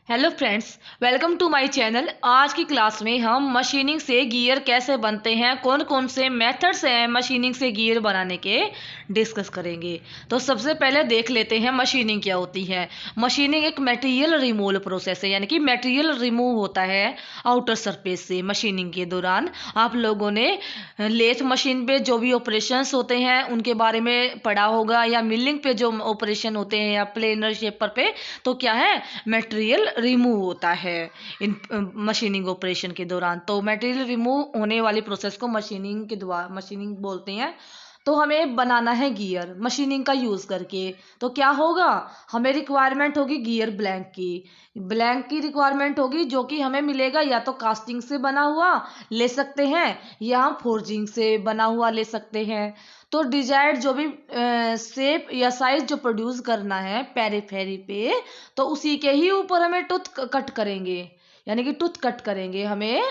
Hello friends, welcome to my channel. आज की class में हम मशीनिंग से गियर कैसे बनते हैं, कौन कौन से मेथड्स हैं मशीनिंग से गियर बनाने के, डिस्कस करेंगे। तो सबसे पहले देख लेते हैं मशीनिंग क्या होती है। मशीनिंग एक मटेरियल रिमूवल प्रोसेस है, यानी कि मटेरियल रिमूव होता है आउटर सरफेस से। मशीनिंग के दौरान आप लोगों ने लेथ मशीन पे जो भी ऑपरेशंस होते हैं उनके बारे में पढ़ा होगा, या मिलिंग पे जो ऑपरेशन होते हैं, या प्लेनर शेपर पे, तो क्या है, मटेरियल रिमूव होता है इन मशीनिंग ऑपरेशन के दौरान। तो मटेरियल रिमूव होने वाली प्रोसेस को मशीनिंग के द्वारा मशीनिंग बोलते हैं। तो हमें बनाना है गियर मशीनिंग का यूज़ करके। तो क्या होगा, हमें रिक्वायरमेंट होगी गियर ब्लैंक की रिक्वायरमेंट होगी, जो कि हमें मिलेगा या तो कास्टिंग से बना हुआ ले सकते हैं, या हम फोर्जिंग से बना हुआ ले सकते हैं। तो डिजायर्ड जो भी शेप या साइज जो प्रोड्यूस करना है पेरीफेरी पे, तो उसी के ही ऊपर हमें टूथ कट करेंगे, यानी कि टूथ कट करेंगे हमें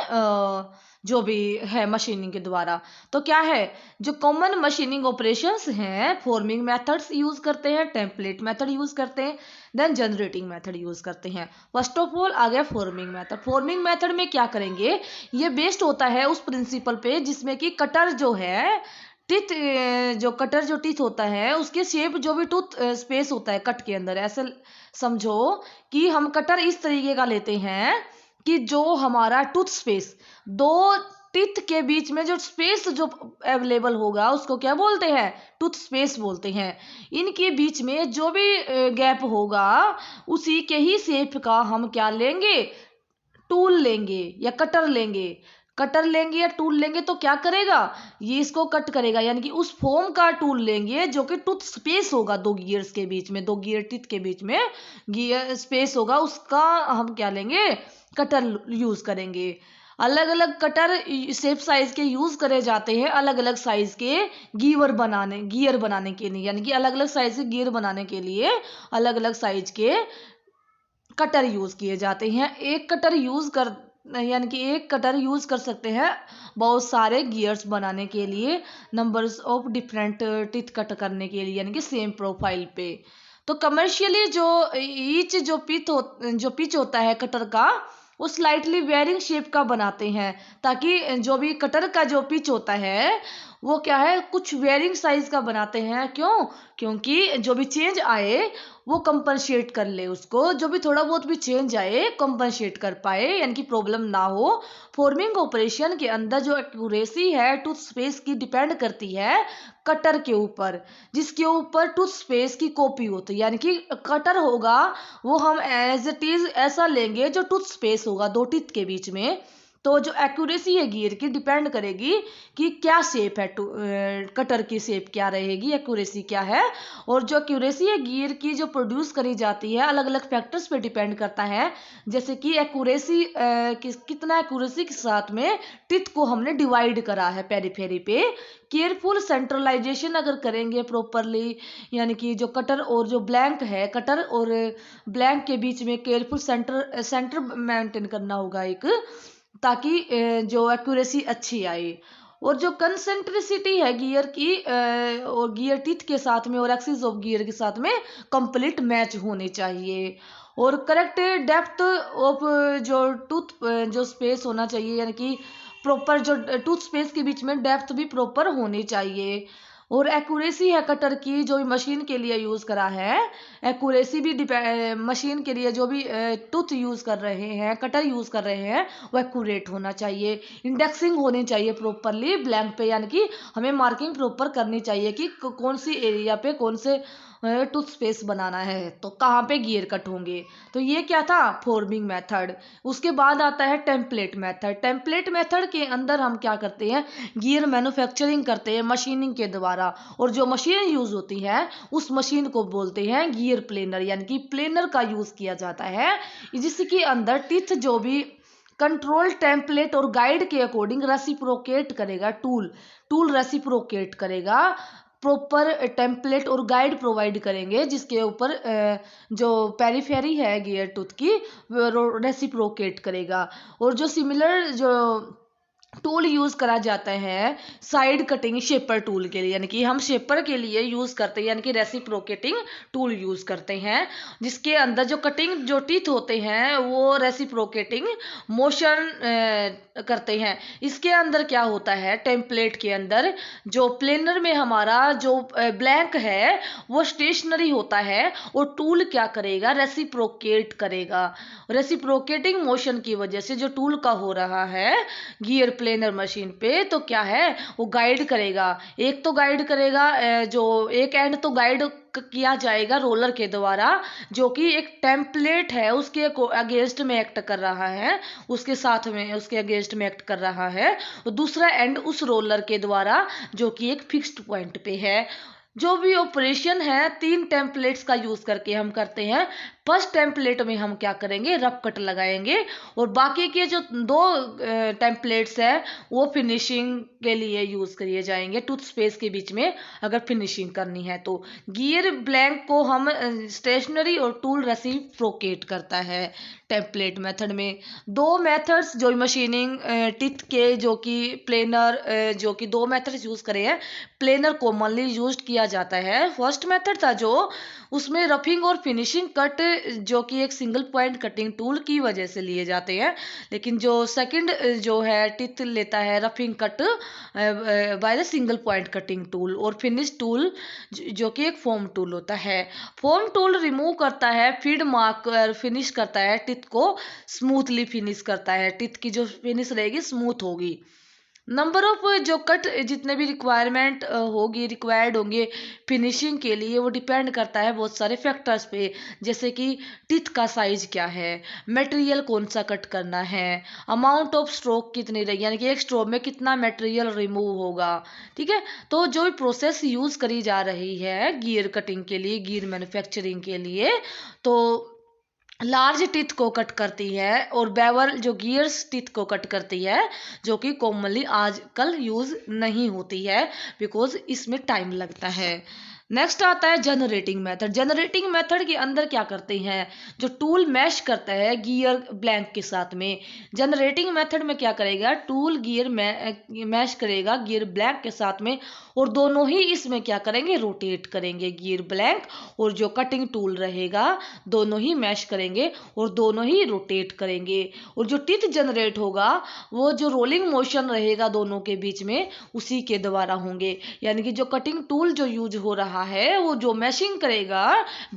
जो भी है मशीनिंग के द्वारा। तो क्या है, जो कॉमन मशीनिंग ऑपरेशंस हैं, फॉर्मिंग मेथड्स यूज करते हैं, टेम्पलेट मेथड यूज करते हैं, देन जनरेटिंग मेथड यूज करते हैं। फर्स्ट ऑफ ऑल आ गया फॉर्मिंग मेथड। फॉर्मिंग मेथड में क्या करेंगे, ये बेस्ड होता है उस प्रिंसिपल पे जिसमें कि कटर जो है टिथ, जो कटर जो टिथ होता है उसके शेप जो भी टूथ स्पेस होता है कट के अंदर, ऐसे समझो कि हम कटर इस तरीके का लेते हैं कि जो हमारा टूथ स्पेस, दो टिथ के बीच में जो स्पेस जो अवेलेबल होगा उसको क्या बोलते हैं, टूथ स्पेस बोलते हैं। इनके बीच में जो भी गैप होगा उसी के ही शेप का हम क्या लेंगे, टूल लेंगे या कटर लेंगे। कटर लेंगे या टूल लेंगे तो क्या करेगा, ये इसको कट करेगा, यानी कि उस फॉर्म का टूल लेंगे जो कि टूथ स्पेस होगा, दो गियर्स के बीच में, दो गियर टिथ के बीच में गियर स्पेस होगा, उसका हम क्या लेंगे, कटर यूज करेंगे। अलग अलग कटर शेप साइज के यूज करे जाते हैं अलग अलग साइज के गियर बनाने के लिए, यानी कि अलग अलग साइज के गियर बनाने के लिए अलग अलग साइज के कटर यूज किए जाते हैं। एक कटर यूज कर यानी कि एक कटर यूज कर सकते हैं बहुत सारे गियर्स बनाने के लिए, numbers of different teeth cut करने के लिए, यानी कि सेम प्रोफाइल पे। तो कमर्शियली जो ईच जो पिच होता है कटर का, वो स्लाइटली वेरिंग शेप का बनाते हैं, ताकि जो भी कटर का जो पिच होता है वो क्या है, कुछ वेरिंग साइज का बनाते हैं। क्यों, क्योंकि जो भी चेंज आए वो कंपनसेट कर ले, उसको जो भी थोड़ा बहुत भी चेंज आए कंपनसेट कर पाए, यानी कि प्रॉब्लम ना हो। फॉर्मिंग ऑपरेशन के अंदर जो एक्यूरेसी है टूथ स्पेस की डिपेंड करती है कटर के ऊपर, जिसके ऊपर टूथ स्पेस की कॉपी होती है, यानी कि कटर होगा वो हम एज इट इज ऐसा लेंगे जो टूथ स्पेस होगा दो टीथ के बीच में। तो जो एक्यूरेसी है गियर की डिपेंड करेगी कि क्या शेप है, कटर की शेप क्या रहेगी, एक्यूरेसी क्या है। और जो एक्यूरेसी है गियर की जो प्रोड्यूस करी जाती है अलग अलग फैक्टर्स पे डिपेंड करता है, जैसे कि एक्यूरेसी कितना एक्यूरेसी के साथ में टिथ को हमने डिवाइड करा है पेरीफेरी पे। केयरफुल सेंट्रलाइजेशन अगर करेंगे प्रॉपरली, यानी कि जो कटर और जो ब्लैंक है, कटर और ब्लैंक के बीच में केयरफुल सेंटर मेंटेन करना होगा एक, ताकि जो एक्यूरेसी अच्छी आए। और जो कंसेंट्रिसिटी है गियर की और गियर टिथ के साथ में और एक्सिस ऑफ गियर के साथ में कंप्लीट मैच होने चाहिए। और करेक्ट डेप्थ ऑफ जो टूथ जो स्पेस होना चाहिए, यानी कि प्रॉपर जो टूथ स्पेस के बीच में डेप्थ भी प्रॉपर होनी चाहिए। और एक्यूरेसी है कटर की जो मशीन के लिए यूज़ करा है, एक्यूरेसी भी मशीन के लिए जो भी टूथ यूज़ कर रहे हैं, कटर यूज़ कर रहे हैं, वो एक्यूरेट होना चाहिए। इंडेक्सिंग होनी चाहिए प्रॉपरली ब्लैंक पे, यानी कि हमें मार्किंग प्रॉपर करनी चाहिए कि कौन सी एरिया पे कौन से टूथ स्पेस बनाना है, तो कहाँ पे गियर कट होंगे। तो ये क्या था, फॉर्मिंग मेथड। उसके बाद आता है टेम्पलेट मेथड। टेम्पलेट मेथड के अंदर हम क्या करते हैं, गियर मैन्युफैक्चरिंग करते हैं मशीनिंग के द्वारा, और जो मशीन यूज होती है उस मशीन को बोलते हैं गियर प्लेनर, यानी कि प्लेनर का यूज किया जाता है, जिसके अंदर टिथ जो भी कंट्रोल टेम्पलेट और गाइड के अकॉर्डिंग रेसिप्रोकेट करेगा, टूल टूल रेसिप्रोकेट करेगा, प्रॉपर टेम्पलेट और गाइड प्रोवाइड करेंगे, जिसके ऊपर जो पेरीफेरी है गियर टूथ की रेसिप्रोकेट करेगा। और जो सिमिलर जो टूल यूज करा जाता है साइड कटिंग शेपर टूल के लिए, यानी कि हम शेपर के लिए यूज करते हैं, यानी कि रेसिप्रोकेटिंग टूल यूज करते हैं, जिसके अंदर जो कटिंग जो टीथ होते हैं वो रेसिप्रोकेटिंग मोशन करते हैं। इसके अंदर क्या होता है, टेम्पलेट के अंदर जो प्लेनर में हमारा जो ब्लैंक है वो स्टेशनरी होता है, और टूल क्या करेगा, रेसिप्रोकेट करेगा। रेसिप्रोकेटिंग मोशन की वजह से जो टूल का हो रहा है गियर प्लेनर मशीन पे, तो क्या है वो गाइड करेगा। एक तो गाइड करेगा, जो एक एंड तो गाइड किया जाएगा रोलर के द्वारा, जो कि एक टेम्पलेट है उसके अगेंस्ट में एक्ट कर रहा है, उसके साथ में उसके अगेंस्ट में एक्ट कर रहा है। और दूसरा एंड उस रोलर के द्वारा जो कि एक फिक्स्ड पॉइंट पे है। जो भी ऑपरेशन है 3 टेम्पलेट्स का यूज करके हम करते हैं। फर्स्ट टेम्पलेट में हम क्या करेंगे, रफ कट लगाएंगे, और बाकी के जो 2 टेम्पलेट्स है वो फिनिशिंग के लिए यूज किए जाएंगे, टूथ स्पेस के बीच में अगर फिनिशिंग करनी है तो। गियर ब्लैंक को हम स्टेशनरी और टूल रेसिप्रोकेट करता है टेम्पलेट मेथड में। 2 मेथड्स जो मशीनिंग टिथ के, जो कि प्लेनर, जो कि 2 मेथड्स यूज करे हैं। प्लेनर कॉमनली यूज किया जाता है। फर्स्ट मेथड था जो उसमें रफिंग और फिनिशिंग कट जो कि एक सिंगल पॉइंट कटिंग टूल की वजह से लिए जाते हैं, लेकिन जो सेकंड जो है टिथ लेता है roughing cut by the single point cutting tool, और फिनिश टूल जो कि एक फोम टूल होता है। फोम टूल रिमूव करता है फीड मार्कर, फिनिश करता है टिथ को स्मूथली फिनिश करता है, टिथ की जो फिनिश रहेगी स्मूथ होगी। नंबर ऑफ जो कट जितने भी रिक्वायर्ड होंगे फिनिशिंग के लिए, वो डिपेंड करता है बहुत सारे फैक्टर्स पे, जैसे कि टिथ का साइज क्या है, मटेरियल कौन सा कट करना है, अमाउंट ऑफ स्ट्रोक कितनी रहेगी, यानी कि एक स्ट्रोक में कितना मटेरियल रिमूव होगा। ठीक है, तो जो भी प्रोसेस यूज करी जा रही है गियर कटिंग के लिए, गियर मैन्युफैक्चरिंग के लिए, तो लार्ज टिथ को कट करती है, और बेवल जो गियर्स टिथ को कट करती है, जो कि कॉमनली आजकल यूज नहीं होती है, बिकॉज इसमें टाइम लगता है। नेक्स्ट आता है जनरेटिंग मेथड। जनरेटिंग मेथड के अंदर क्या करते हैं, जो टूल मैश करता है गियर ब्लैंक के साथ में। जनरेटिंग मेथड में क्या करेगा, टूल गियर मैश करेगा गियर ब्लैंक के साथ में, और दोनों ही इसमें क्या करेंगे, रोटेट करेंगे। गियर ब्लैंक और जो कटिंग टूल रहेगा दोनों ही मैश करेंगे और दोनों ही रोटेट करेंगे, और जो टिथ जनरेट होगा वो जो रोलिंग मोशन रहेगा दोनों के बीच में उसी के द्वारा होंगे। यानी कि जो कटिंग टूल जो यूज हो रहा है वो जो मैशिंग करेगा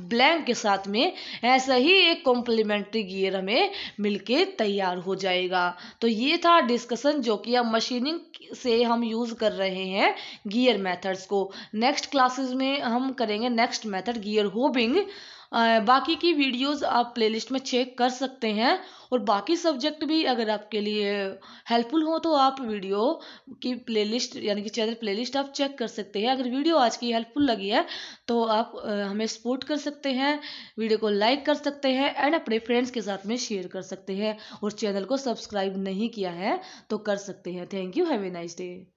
ब्लैंक के साथ में, ऐसा ही एक कॉम्प्लीमेंट्री गियर हमें मिलके तैयार हो जाएगा। तो ये था डिस्कशन जो कि अब मशीनिंग से हम यूज कर रहे हैं गियर मेथड्स को। नेक्स्ट क्लासेस में हम करेंगे नेक्स्ट मेथड गियर होबिंग। बाकी की वीडियोस आप प्लेलिस्ट में चेक कर सकते हैं, और बाकी सब्जेक्ट भी अगर आपके लिए हेल्पफुल हो तो आप वीडियो की प्लेलिस्ट यानी कि चैनल प्लेलिस्ट आप चेक कर सकते हैं। अगर वीडियो आज की हेल्पफुल लगी है तो आप हमें सपोर्ट कर सकते हैं, वीडियो को लाइक कर सकते हैं, एंड अपने फ्रेंड्स के साथ में शेयर कर सकते हैं, और चैनल को सब्सक्राइब नहीं किया है तो कर सकते हैं। Thank you, have a nice day.